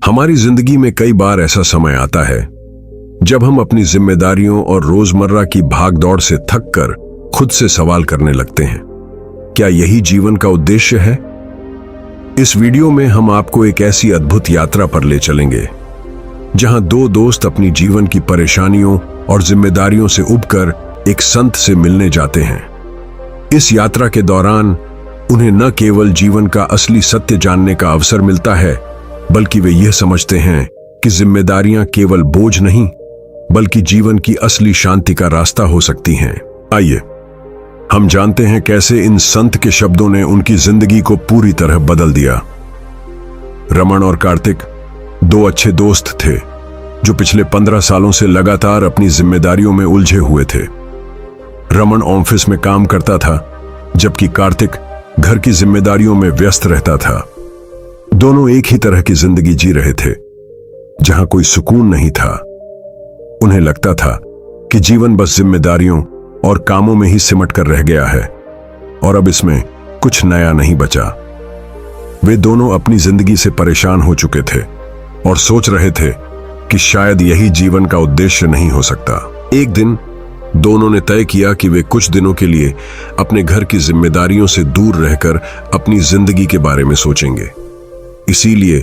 हमारी जिंदगी में कई बार ऐसा समय आता है जब हम अपनी जिम्मेदारियों और रोजमर्रा की भागदौड़ से थककर खुद से सवाल करने लगते हैं, क्या यही जीवन का उद्देश्य है? इस वीडियो में हम आपको एक ऐसी अद्भुत यात्रा पर ले चलेंगे जहां दो दोस्त अपनी जीवन की परेशानियों और जिम्मेदारियों से उबकर एक संत से मिलने जाते हैं। इस यात्रा के दौरान उन्हें न केवल जीवन का असली सत्य जानने का अवसर मिलता है, बल्कि वे यह समझते हैं कि जिम्मेदारियां केवल बोझ नहीं, बल्कि जीवन की असली शांति का रास्ता हो सकती हैं। आइए हम जानते हैं कैसे इन संत के शब्दों ने उनकी जिंदगी को पूरी तरह बदल दिया। रमन और कार्तिक दो अच्छे दोस्त थे जो पिछले 15 सालों से लगातार अपनी जिम्मेदारियों में उलझे हुए थे। रमन ऑफिस में काम करता था, जबकि कार्तिक घर की जिम्मेदारियों में व्यस्त रहता था। दोनों एक ही तरह की जिंदगी जी रहे थे, जहां कोई सुकून नहीं था। उन्हें लगता था कि जीवन बस जिम्मेदारियों और कामों में ही सिमट कर रह गया है और अब इसमें कुछ नया नहीं बचा। वे दोनों अपनी जिंदगी से परेशान हो चुके थे और सोच रहे थे कि शायद यही जीवन का उद्देश्य नहीं हो सकता। एक दिन दोनों ने तय किया कि वे कुछ दिनों के लिए अपने घर की जिम्मेदारियों से दूर रहकर अपनी जिंदगी के बारे में सोचेंगे। इसीलिए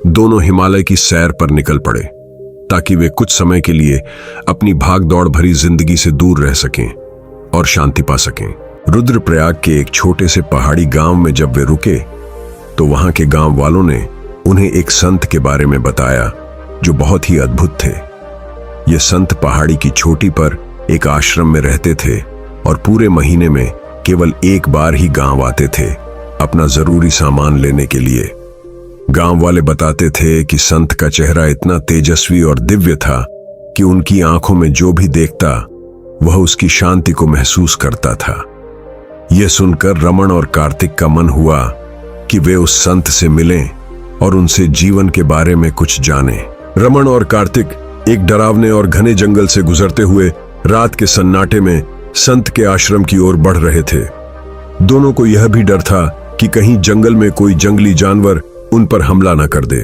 दोनों हिमालय की सैर पर निकल पड़े ताकि वे कुछ समय के लिए अपनी भागदौड़ भरी जिंदगी से दूर रह सकें और शांति पा सकें। रुद्रप्रयाग के एक छोटे से पहाड़ी गांव में जब वे रुके तो वहां के गांव वालों ने उन्हें एक संत के बारे में बताया जो बहुत ही अद्भुत थे। ये संत पहाड़ी की चोटी पर एक आश्रम में रहते थे और पूरे महीने में केवल एक बार ही गांव आते थे अपना जरूरी सामान लेने के लिए। गांव वाले बताते थे कि संत का चेहरा इतना तेजस्वी और दिव्य था कि उनकी आंखों में जो भी देखता वह उसकी शांति को महसूस करता था। यह सुनकर रमन और कार्तिक का मन हुआ कि वे उस संत से मिलें और उनसे जीवन के बारे में कुछ जानें। रमन और कार्तिक एक डरावने और घने जंगल से गुजरते हुए रात के सन्नाटे में संत के आश्रम की ओर बढ़ रहे थे। दोनों को यह भी डर था कि कहीं जंगल में कोई जंगली जानवर उन पर हमला न कर दे।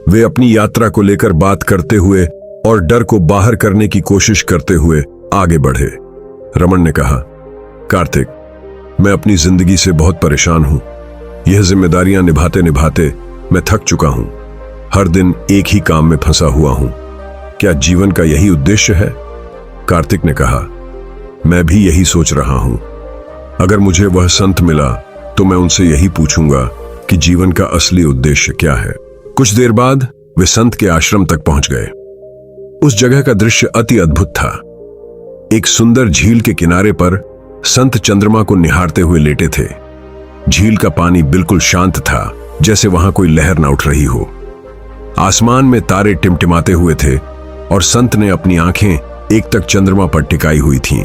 वे अपनी यात्रा को लेकर बात करते हुए और डर को बाहर करने की कोशिश करते हुए आगे बढ़े। रमन ने कहा, कार्तिक, मैं अपनी जिंदगी से बहुत परेशान हूं। यह जिम्मेदारियां निभाते निभाते मैं थक चुका हूं। हर दिन एक ही काम में फंसा हुआ हूं। क्या जीवन का यही उद्देश्य है? कार्तिक ने कहा, मैं भी यही सोच रहा हूं। अगर मुझे वह संत मिला तो मैं उनसे यही पूछूंगा कि जीवन का असली उद्देश्य क्या है। कुछ देर बाद वे संत के आश्रम तक पहुंच गए। उस जगह का दृश्य अति अद्भुत था। एक सुंदर झील के किनारे पर संत चंद्रमा को निहारते हुए लेटे थे। झील का पानी बिल्कुल शांत था, जैसे वहां कोई लहर न उठ रही हो। आसमान में तारे टिमटिमाते हुए थे और संत ने अपनी आंखें एक तक चंद्रमा पर टिकाई हुई थीं।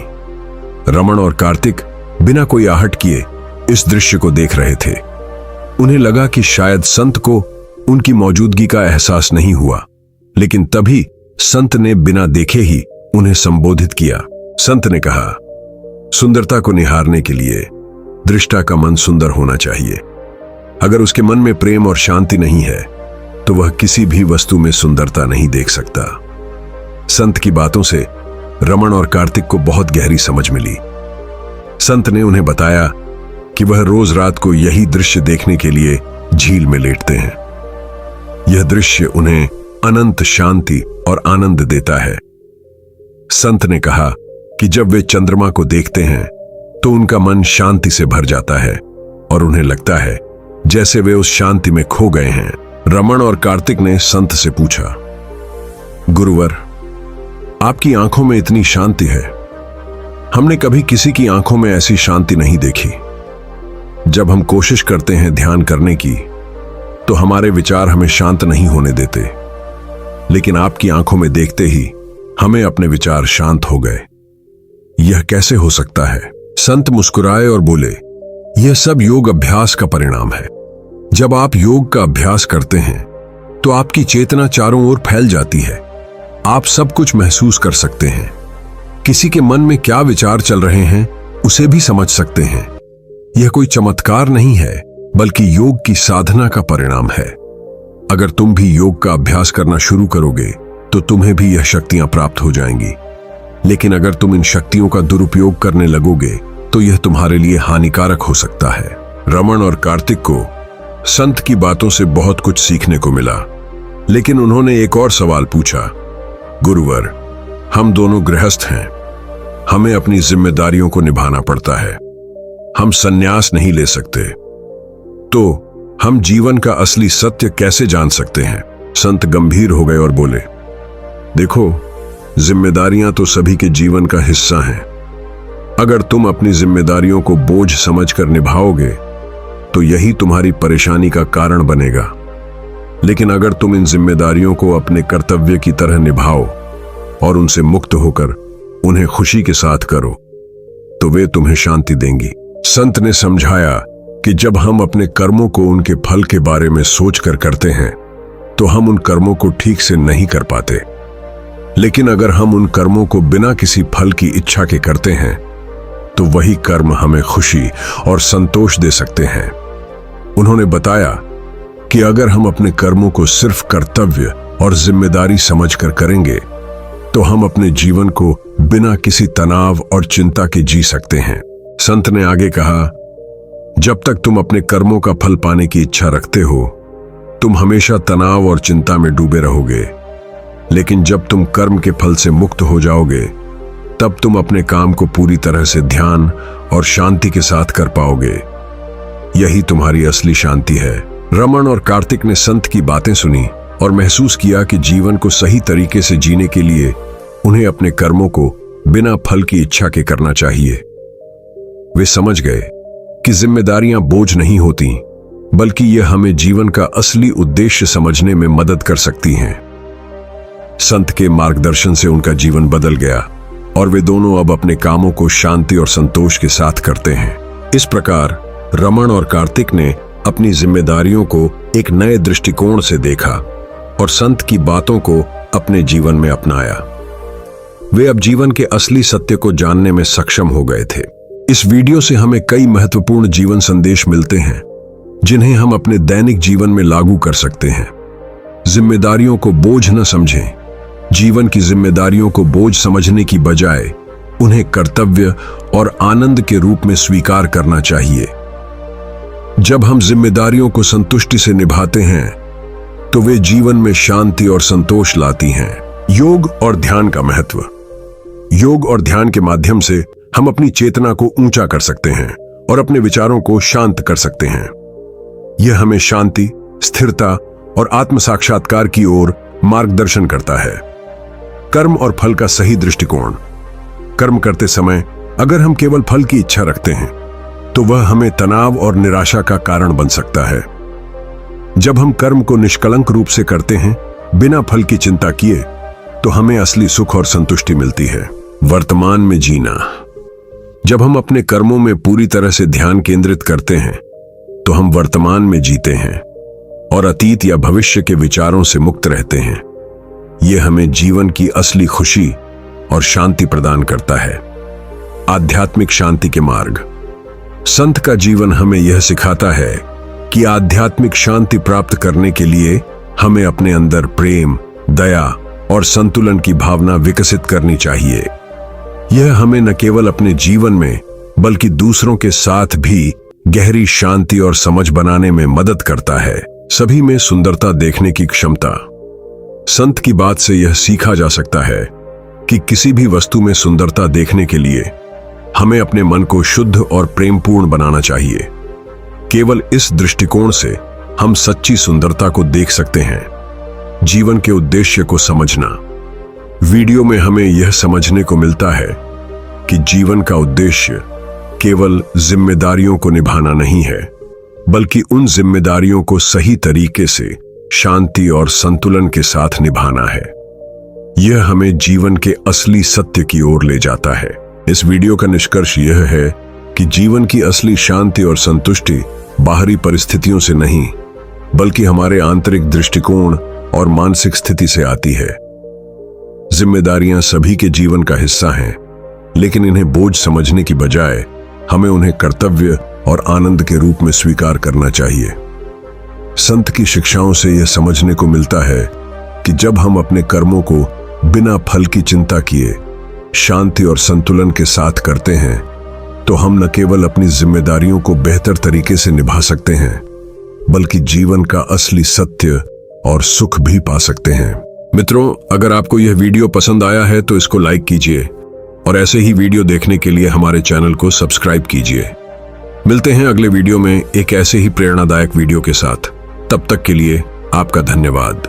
रमन और कार्तिक बिना कोई आहट किए इस दृश्य को देख रहे थे। उन्हें लगा कि शायद संत को उनकी मौजूदगी का एहसास नहीं हुआ, लेकिन तभी संत ने बिना देखे ही उन्हें संबोधित किया। संत ने कहा, सुंदरता को निहारने के लिए दृष्टा का मन सुंदर होना चाहिए। अगर उसके मन में प्रेम और शांति नहीं है तो वह किसी भी वस्तु में सुंदरता नहीं देख सकता। संत की बातों से रमन और कार्तिक को बहुत गहरी समझ मिली। संत ने उन्हें बताया कि वह रोज रात को यही दृश्य देखने के लिए झील में लेटते हैं। यह दृश्य उन्हें अनंत शांति और आनंद देता है। संत ने कहा कि जब वे चंद्रमा को देखते हैं तो उनका मन शांति से भर जाता है और उन्हें लगता है जैसे वे उस शांति में खो गए हैं। रमन और कार्तिक ने संत से पूछा, गुरुवर, आपकी आंखों में इतनी शांति है। हमने कभी किसी की आंखों में ऐसी शांति नहीं देखी। जब हम कोशिश करते हैं ध्यान करने की तो हमारे विचार हमें शांत नहीं होने देते, लेकिन आपकी आंखों में देखते ही हमें अपने विचार शांत हो गए। यह कैसे हो सकता है? संत मुस्कुराए और बोले, यह सब योग अभ्यास का परिणाम है। जब आप योग का अभ्यास करते हैं तो आपकी चेतना चारों ओर फैल जाती है। आप सब कुछ महसूस कर सकते हैं। किसी के मन में क्या विचार चल रहे हैं उसे भी समझ सकते हैं। यह कोई चमत्कार नहीं है, बल्कि योग की साधना का परिणाम है। अगर तुम भी योग का अभ्यास करना शुरू करोगे तो तुम्हें भी यह शक्तियां प्राप्त हो जाएंगी। लेकिन अगर तुम इन शक्तियों का दुरुपयोग करने लगोगे तो यह तुम्हारे लिए हानिकारक हो सकता है। रमन और कार्तिक को संत की बातों से बहुत कुछ सीखने को मिला, लेकिन उन्होंने एक और सवाल पूछा। गुरुवर, हम दोनों गृहस्थ हैं, हमें अपनी जिम्मेदारियों को निभाना पड़ता है, हम संन्यास नहीं ले सकते, तो हम जीवन का असली सत्य कैसे जान सकते हैं? संत गंभीर हो गए और बोले, देखो, जिम्मेदारियां तो सभी के जीवन का हिस्सा हैं। अगर तुम अपनी जिम्मेदारियों को बोझ समझकर निभाओगे तो यही तुम्हारी परेशानी का कारण बनेगा। लेकिन अगर तुम इन जिम्मेदारियों को अपने कर्तव्य की तरह निभाओ और उनसे मुक्त होकर उन्हें खुशी के साथ करो तो वे तुम्हें शांति देंगी। संत ने समझाया कि जब हम अपने कर्मों को उनके फल के बारे में सोचकर करते हैं तो हम उन कर्मों को ठीक से नहीं कर पाते। लेकिन अगर हम उन कर्मों को बिना किसी फल की इच्छा के करते हैं तो वही कर्म हमें खुशी और संतोष दे सकते हैं। उन्होंने बताया कि अगर हम अपने कर्मों को सिर्फ कर्तव्य और जिम्मेदारी समझकर करेंगे तो हम अपने जीवन को बिना किसी तनाव और चिंता के जी सकते हैं। संत ने आगे कहा, जब तक तुम अपने कर्मों का फल पाने की इच्छा रखते हो तुम हमेशा तनाव और चिंता में डूबे रहोगे। लेकिन जब तुम कर्म के फल से मुक्त हो जाओगे तब तुम अपने काम को पूरी तरह से ध्यान और शांति के साथ कर पाओगे। यही तुम्हारी असली शांति है। रमन और कार्तिक ने संत की बातें सुनी और महसूस किया कि जीवन को सही तरीके से जीने के लिए उन्हें अपने कर्मों को बिना फल की इच्छा के करना चाहिए। वे समझ गए कि जिम्मेदारियां बोझ नहीं होती, बल्कि यह हमें जीवन का असली उद्देश्य समझने में मदद कर सकती हैं। संत के मार्गदर्शन से उनका जीवन बदल गया और वे दोनों अब अपने कामों को शांति और संतोष के साथ करते हैं। इस प्रकार रमन और कार्तिक ने अपनी जिम्मेदारियों को एक नए दृष्टिकोण से देखा और संत की बातों को अपने जीवन में अपनाया। वे अब जीवन के असली सत्य को जानने में सक्षम हो गए थे। इस वीडियो से हमें कई महत्वपूर्ण जीवन संदेश मिलते हैं जिन्हें हम अपने दैनिक जीवन में लागू कर सकते हैं। जिम्मेदारियों को बोझ न समझें। जीवन की जिम्मेदारियों को बोझ समझने की बजाय उन्हें कर्तव्य और आनंद के रूप में स्वीकार करना चाहिए। जब हम जिम्मेदारियों को संतुष्टि से निभाते हैं तो वे जीवन में शांति और संतोष लाती हैं। योग और ध्यान का महत्व। योग और ध्यान के माध्यम से हम अपनी चेतना को ऊंचा कर सकते हैं और अपने विचारों को शांत कर सकते हैं। यह हमें शांति, स्थिरता और आत्म साक्षात्कार की ओर मार्गदर्शन करता है। कर्म और फल का सही दृष्टिकोण। कर्म करते समय अगर हम केवल फल की इच्छा रखते हैं तो वह हमें तनाव और निराशा का कारण बन सकता है। जब हम कर्म को निष्कलंक रूप से करते हैं, बिना फल की चिंता किए, तो हमें असली सुख और संतुष्टि मिलती है। वर्तमान में जीना। जब हम अपने कर्मों में पूरी तरह से ध्यान केंद्रित करते हैं तो हम वर्तमान में जीते हैं और अतीत या भविष्य के विचारों से मुक्त रहते हैं। यह हमें जीवन की असली खुशी और शांति प्रदान करता है। आध्यात्मिक शांति के मार्ग। संत का जीवन हमें यह सिखाता है कि आध्यात्मिक शांति प्राप्त करने के लिए हमें अपने अंदर प्रेम, दया और संतुलन की भावना विकसित करनी चाहिए। यह हमें न केवल अपने जीवन में बल्कि दूसरों के साथ भी गहरी शांति और समझ बनाने में मदद करता है। सभी में सुंदरता देखने की क्षमता। संत की बात से यह सीखा जा सकता है कि किसी भी वस्तु में सुंदरता देखने के लिए हमें अपने मन को शुद्ध और प्रेमपूर्ण बनाना चाहिए। केवल इस दृष्टिकोण से हम सच्ची सुंदरता को देख सकते हैं। जीवन के उद्देश्य को समझना। वीडियो में हमें यह समझने को मिलता है कि जीवन का उद्देश्य केवल जिम्मेदारियों को निभाना नहीं है, बल्कि उन जिम्मेदारियों को सही तरीके से शांति और संतुलन के साथ निभाना है। यह हमें जीवन के असली सत्य की ओर ले जाता है। इस वीडियो का निष्कर्ष यह है कि जीवन की असली शांति और संतुष्टि बाहरी परिस्थितियों से नहीं, बल्कि हमारे आंतरिक दृष्टिकोण और मानसिक स्थिति से आती है। जिम्मेदारियां सभी के जीवन का हिस्सा हैं, लेकिन इन्हें बोझ समझने की बजाय हमें उन्हें कर्तव्य और आनंद के रूप में स्वीकार करना चाहिए। संत की शिक्षाओं से यह समझने को मिलता है कि जब हम अपने कर्मों को बिना फल की चिंता किए शांति और संतुलन के साथ करते हैं तो हम न केवल अपनी जिम्मेदारियों को बेहतर तरीके से निभा सकते हैं बल्कि जीवन का असली सत्य और सुख भी पा सकते हैं। मित्रों, अगर आपको यह वीडियो पसंद आया है तो इसको लाइक कीजिए और ऐसे ही वीडियो देखने के लिए हमारे चैनल को सब्सक्राइब कीजिए। मिलते हैं अगले वीडियो में एक ऐसे ही प्रेरणादायक वीडियो के साथ। तब तक के लिए आपका धन्यवाद।